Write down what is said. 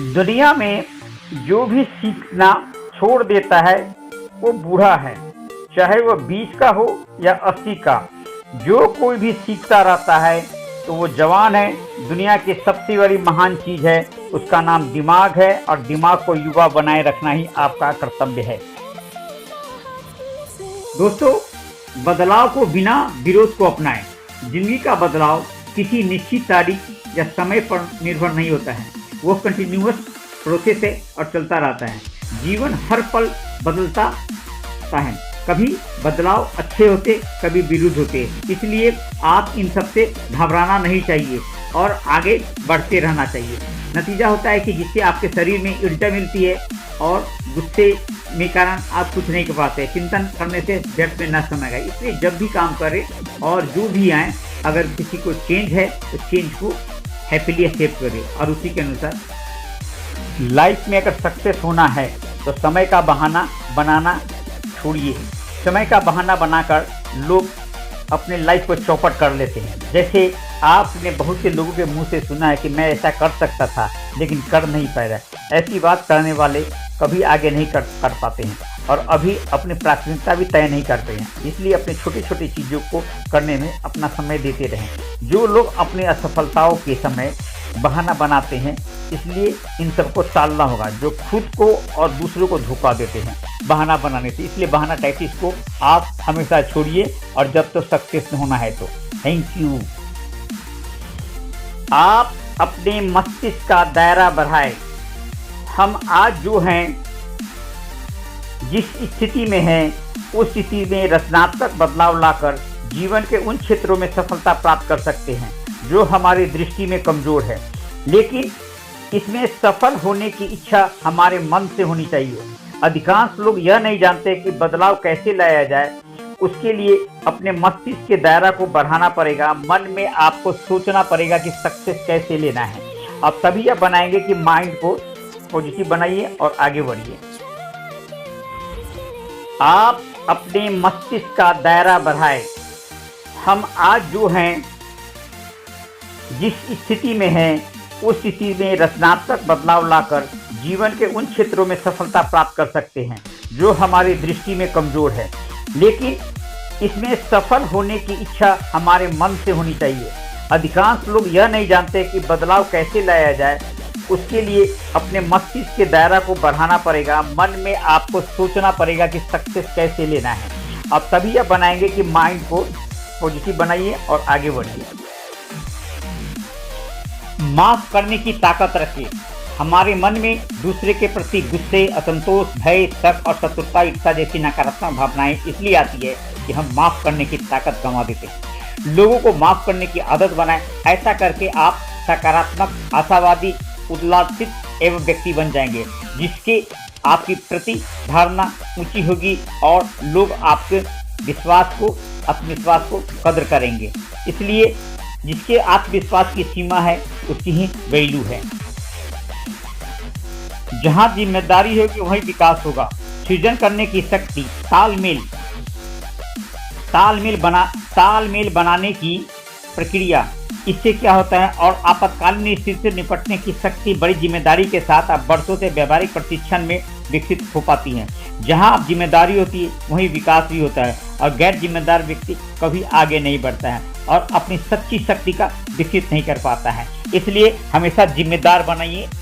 दुनिया में जो भी सीखना छोड़ देता है वो बूढ़ा है, चाहे वो 20 का हो या 80 का। जो कोई भी सीखता रहता है तो वो जवान है। दुनिया की सबसे बड़ी महान चीज़ है, उसका नाम दिमाग है, और दिमाग को युवा बनाए रखना ही आपका कर्तव्य है। दोस्तों, बदलाव को बिना विरोध को अपनाएं। जिंदगी का बदलाव किसी निश्चित तारीख या समय पर निर्भर नहीं होता है, वो कंटिन्यूअस प्रोसेस है और चलता रहता है। जीवन हर पल बदलता है, कभी बदलाव अच्छे होते, कभी विरुद्ध होते। इसलिए आप इन सबसे घबराना नहीं चाहिए और आगे बढ़ते रहना चाहिए। नतीजा होता है कि जिससे आपके शरीर में ऊर्जा मिलती है और गुस्से में कारण आप कुछ नहीं कर पाते। चिंतन करने से व्यर्थ में न समय गए। इसलिए जब भी काम करें और जो भी आए, अगर किसी को चेंज है तो चेंज को हैप्पीली एक्सेप्ट करें और उसी के अनुसार लाइफ में अगर सक्सेस होना है तो समय का बहाना बनाना छोड़िए। समय का बहाना बनाकर लोग अपने लाइफ को चौपट कर लेते हैं। जैसे आपने बहुत से लोगों के मुंह से सुना है कि मैं ऐसा कर सकता था लेकिन कर नहीं पाया। ऐसी बात करने वाले कभी आगे नहीं कर पाते हैं और अभी अपनी प्राथमिकता भी तय नहीं करते हैं। इसलिए अपने छोटी छोटी चीज़ों को करने में अपना समय देते रहें। जो लोग अपनी असफलताओं के समय बहाना बनाते हैं, इसलिए इन सबको टालना होगा, जो खुद को और दूसरों को धोखा देते हैं बहाना बनाने से। इसलिए बहाना टैक्टिक्स को आप हमेशा छोड़िए और जब तो सक्सेस होना है तो। Thank you. आप अपने मस्तिष्क का दायरा बढ़ाएं। हम आज जो हैं, जिस स्थिति में हैं, उस स्थिति में रचनात्मक बदलाव लाकर जीवन के उन क्षेत्रों में सफलता प्राप्त कर सकते हैं जो हमारी दृष्टि में कमजोर है। लेकिन इसमें सफल होने की इच्छा हमारे मन से होनी चाहिए। अधिकांश लोग यह नहीं जानते कि बदलाव कैसे लाया जाए। उसके लिए अपने मस्तिष्क के दायरा को बढ़ाना पड़ेगा। मन में आपको सोचना पड़ेगा कि सक्सेस कैसे लेना है। आप तभी यह बनाएंगे कि माइंड को पॉजिटिव बनाइए और आगे बढ़िए। आप अपने मस्तिष्क का दायरा बढ़ाएं। हम आज जो हैं, जिस स्थिति में हैं, उस स्थिति में रचनात्मक बदलाव लाकर जीवन के उन क्षेत्रों में सफलता प्राप्त कर सकते हैं जो हमारी दृष्टि में कमजोर है। लेकिन इसमें सफल होने की इच्छा हमारे मन से होनी चाहिए। अधिकांश लोग यह नहीं जानते कि बदलाव कैसे लाया जाए। उसके लिए अपने मस्तिष्क के दायरा को बढ़ाना पड़ेगा। मन में आपको सोचना पड़ेगा कि सक्सेस कैसे लेना है। आप तभी यह बनाएंगे कि माइंड को पॉजिटिव बनाइए और आगे बढ़िए। माफ करने की ताकत रखिए। हमारे मन में दूसरे के प्रति गुस्से, असंतोष, भय, शक और शत्रुता, ईर्ष्या जैसी नकारात्मक भावनाएं इसलिए आती है कि हम माफ करने की ताकत गंवा देते हैं। लोगों को माफ करने की आदत बनाएं। ऐसा करके आप सकारात्मक, आशावादी, उल्लासित एवं व्यक्ति बन जाएंगे, जिसके आपकी प्रति धारणा ऊंची होगी और लोग आपके विश्वास को, आत्मविश्वास को कदर करेंगे। इसलिए जिसके आत्मविश्वास की सीमा है उसकी ही वैल्यू है। जहां जिम्मेदारी होगी वहीं विकास होगा। सृजन करने की शक्ति, तालमेल बनाने की प्रक्रिया, इससे क्या होता है, और आपातकालीन स्थिति से निपटने की शक्ति बड़ी जिम्मेदारी के साथ आप वर्षों से व्यावहारिक प्रशिक्षण में विकसित हो पाती हैं। जहां आप जिम्मेदारी होती है वहीं विकास भी होता है और गैर जिम्मेदार व्यक्ति कभी आगे नहीं बढ़ता है और अपनी सच्ची शक्ति का विकसित नहीं कर पाता है। इसलिए हमेशा जिम्मेदार बनाइए।